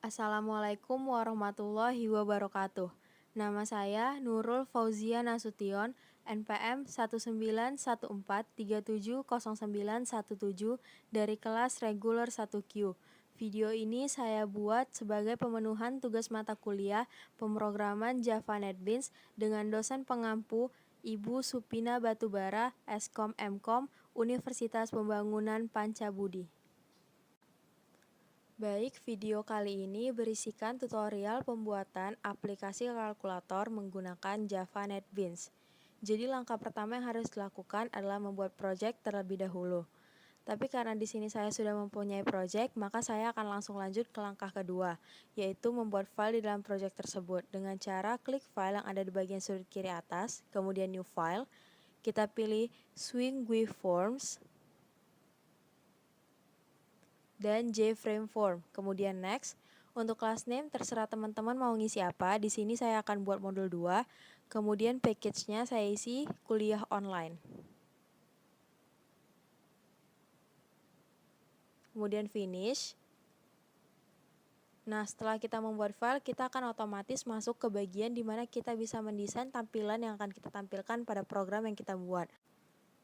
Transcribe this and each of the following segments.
Assalamualaikum warahmatullahi wabarakatuh. Nama saya Nurul Fauzia Nasution, NPM 1914370917 dari kelas reguler 1Q. Video ini saya buat sebagai pemenuhan tugas mata kuliah pemrograman Java NetBeans dengan dosen pengampu Ibu Supina Batubara, Eskom Mkom, Universitas Pembangunan Pancabudi. Baik, video kali ini berisikan tutorial pembuatan aplikasi kalkulator menggunakan Java NetBeans. Jadi langkah pertama yang harus dilakukan adalah membuat project terlebih dahulu. Tapi karena di sini saya sudah mempunyai project, maka saya akan langsung lanjut ke langkah kedua, yaitu membuat file di dalam project tersebut dengan cara klik file yang ada di bagian sudut kiri atas, kemudian new file, kita pilih swing GUI forms, dan JFrame form. Kemudian next. Untuk class name terserah teman-teman mau ngisi apa. Di sini saya akan buat modul 2. Kemudian package-nya saya isi kuliah online. Kemudian finish. Nah, setelah kita membuat file, kita akan otomatis masuk ke bagian di mana kita bisa mendesain tampilan yang akan kita tampilkan pada program yang kita buat.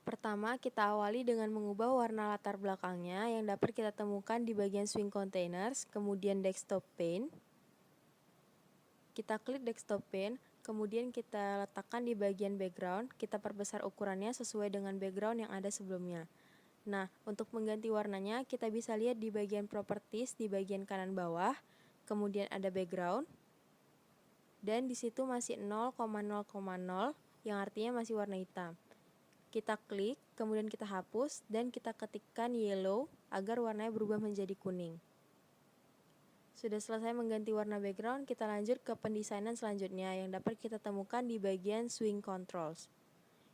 Pertama, kita awali dengan mengubah warna latar belakangnya yang dapat kita temukan di bagian swing containers, kemudian desktop pane. Kita klik desktop pane, kemudian kita letakkan di bagian background, kita perbesar ukurannya sesuai dengan background yang ada sebelumnya. Nah, untuk mengganti warnanya, kita bisa lihat di bagian properties di bagian kanan bawah, kemudian ada background, dan di situ masih 0,0,0 yang artinya masih warna hitam. Kita klik, kemudian kita hapus, dan kita ketikkan yellow agar warnanya berubah menjadi kuning. Sudah selesai mengganti warna background, kita lanjut ke pendesainan selanjutnya yang dapat kita temukan di bagian swing controls.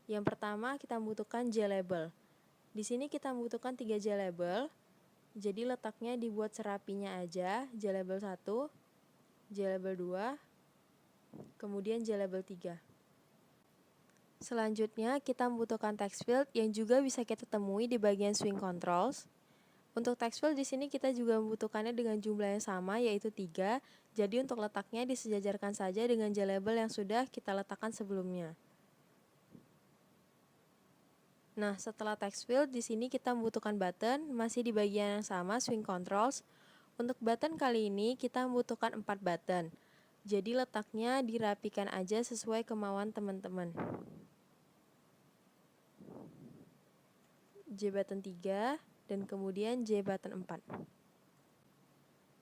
Yang pertama, kita membutuhkan JLabel. Di sini kita membutuhkan 3 JLabel, jadi letaknya dibuat serapinya aja, JLabel 1, JLabel 2, kemudian JLabel 3. Selanjutnya, kita membutuhkan text field yang juga bisa kita temui di bagian swing controls. Untuk text field di sini kita juga membutuhkannya dengan jumlah yang sama, yaitu 3. Jadi untuk letaknya disejajarkan saja dengan JLabel yang sudah kita letakkan sebelumnya. Nah, setelah text field di sini kita membutuhkan button, masih di bagian yang sama, swing controls. Untuk button kali ini kita membutuhkan 4 button. Jadi letaknya dirapikan aja sesuai kemauan teman-teman. J button 3 dan kemudian J button 4.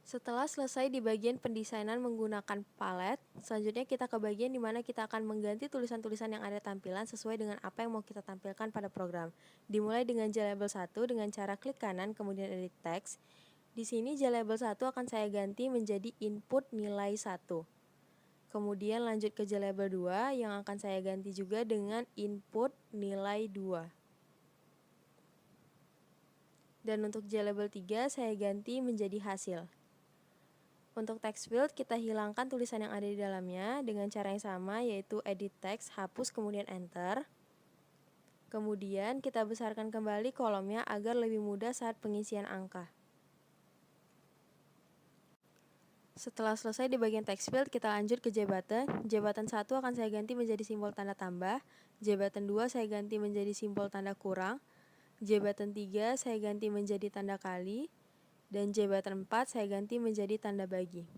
Setelah selesai di bagian pendesainan menggunakan palet, selanjutnya kita ke bagian di mana kita akan mengganti tulisan-tulisan yang ada tampilan sesuai dengan apa yang mau kita tampilkan pada program. Dimulai dengan JLabel 1 dengan cara klik kanan kemudian edit text. Di sini JLabel 1 akan saya ganti menjadi input nilai 1. Kemudian lanjut ke JLabel 2 yang akan saya ganti juga dengan input nilai 2. Dan untuk JLabel 3 saya ganti menjadi hasil. Untuk text field kita hilangkan tulisan yang ada di dalamnya dengan cara yang sama, yaitu edit text, hapus kemudian enter. Kemudian kita besarkan kembali kolomnya agar lebih mudah saat pengisian angka. Setelah selesai di bagian text field, kita lanjut ke J button. J button 1 akan saya ganti menjadi simbol tanda tambah. J button 2 saya ganti menjadi simbol tanda kurang. J button 3 saya ganti menjadi tanda kali, dan J button 4 saya ganti menjadi tanda bagi.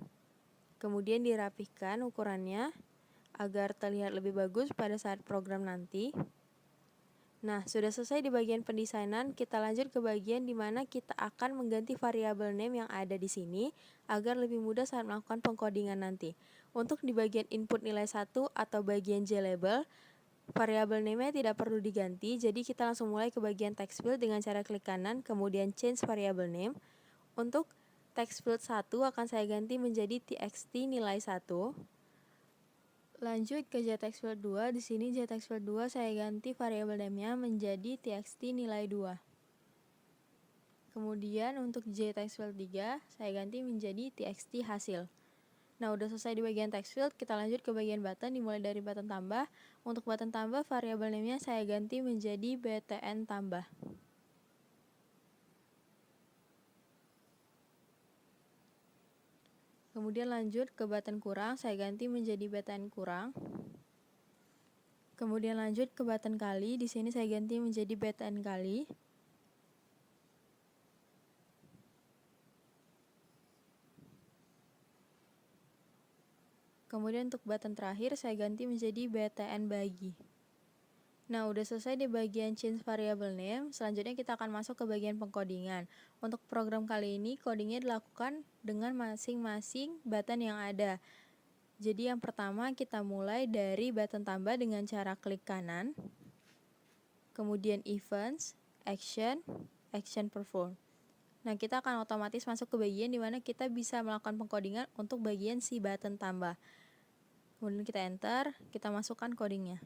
Kemudian dirapihkan ukurannya agar terlihat lebih bagus pada saat program nanti. Nah, sudah selesai di bagian pendesainan, kita lanjut ke bagian di mana kita akan mengganti variabel name yang ada di sini agar lebih mudah saat melakukan pengkodingan nanti. Untuk di bagian input nilai 1 atau bagian JLabel, variabel name-nya tidak perlu diganti, jadi kita langsung mulai ke bagian text field dengan cara klik kanan, kemudian change variable name. Untuk text field 1 akan saya ganti menjadi txt nilai 1. Lanjut ke JTextField 2, di sini JTextField 2 saya ganti variabel name-nya menjadi txt nilai 2. Kemudian untuk JTextField 3 saya ganti menjadi txt hasil. Nah, udah selesai di bagian text field, kita lanjut ke bagian button dimulai dari button tambah. Untuk button tambah, variabel name-nya saya ganti menjadi btn tambah. Kemudian lanjut ke button kurang, saya ganti menjadi button kurang. Kemudian lanjut ke button kali, di sini saya ganti menjadi button kali. Kemudian untuk button terakhir saya ganti menjadi btn bagi. Nah, udah selesai di bagian change variable name, selanjutnya kita akan masuk ke bagian pengkodingan. Untuk program kali ini, codingnya dilakukan dengan masing-masing button yang ada. Jadi yang pertama kita mulai dari button tambah dengan cara klik kanan, kemudian events, action, action perform. Nah, kita akan otomatis masuk ke bagian dimana kita bisa melakukan pengkodingan untuk bagian si button tambah. Kemudian kita enter, kita masukkan codingnya.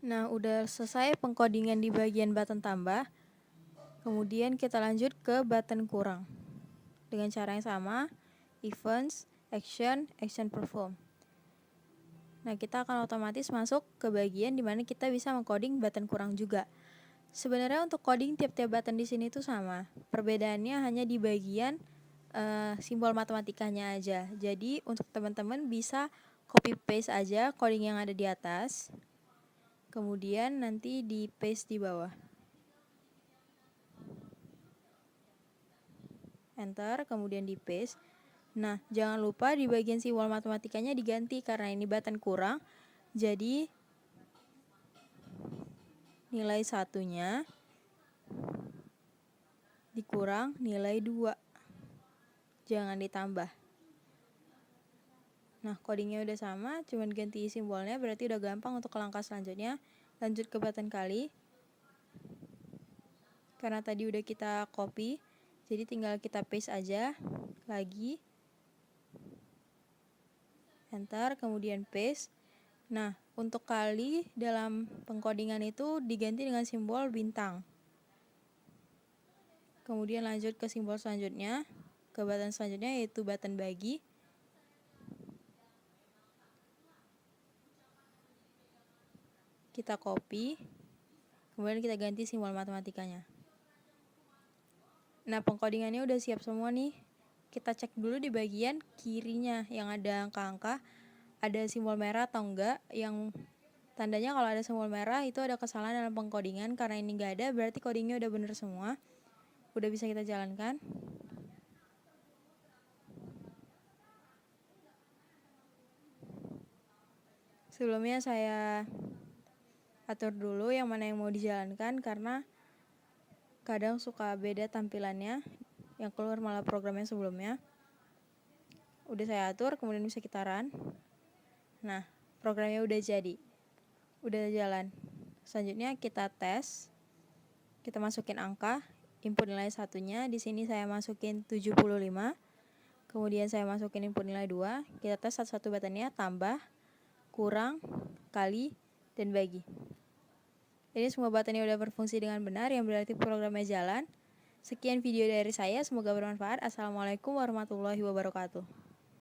Nah, udah selesai pengkodingan di bagian button tambah. Kemudian kita lanjut ke button kurang. Dengan cara yang sama, events, action, action perform. Nah, kita akan otomatis masuk ke bagian dimana kita bisa mengcoding button kurang juga. Sebenarnya untuk coding tiap-tiap button di sini itu sama. Perbedaannya hanya di bagian simbol matematikanya aja. Jadi untuk teman-teman bisa copy paste aja coding yang ada di atas. Kemudian nanti di paste di bawah. Enter, kemudian di paste. Nah, jangan lupa di bagian simbol matematikanya diganti karena ini button kurang. Jadi nilai satunya dikurang nilai 2. Jangan ditambah. Nah, codingnya udah sama, cuman ganti simbolnya, berarti udah gampang untuk langkah selanjutnya. Lanjut ke button kali. Karena tadi udah kita copy, jadi tinggal kita paste aja lagi. Enter, kemudian paste. Nah, untuk kali dalam pengkodingan itu diganti dengan simbol bintang. Kemudian lanjut ke simbol selanjutnya, ke button selanjutnya yaitu button bagi. Kita copy, kemudian kita ganti simbol matematikanya. Nah, pengkodingannya udah siap semua nih. Kita cek dulu di bagian kirinya yang ada angka-angka, ada simbol merah atau enggak. Yang tandanya kalau ada simbol merah itu ada kesalahan dalam pengkodingan. Karena ini enggak ada, berarti codingnya udah bener semua. Udah bisa kita jalankan. Sebelumnya saya atur dulu yang mana yang mau dijalankan karena kadang suka beda tampilannya, yang keluar malah programnya sebelumnya. Udah saya atur, kemudian bisa kita run. Nah, programnya udah jadi, udah jalan. Selanjutnya kita tes, kita masukin angka, input nilai satunya. Di sini saya masukin 75. Kemudian saya masukin input nilai 2. Kita tes satu-satu buttonnya, tambah, kurang, kali, dan bagi. Ini semua buttonnya udah berfungsi dengan benar, yang berarti programnya jalan. Sekian video dari saya, semoga bermanfaat. Assalamualaikum warahmatullahi wabarakatuh.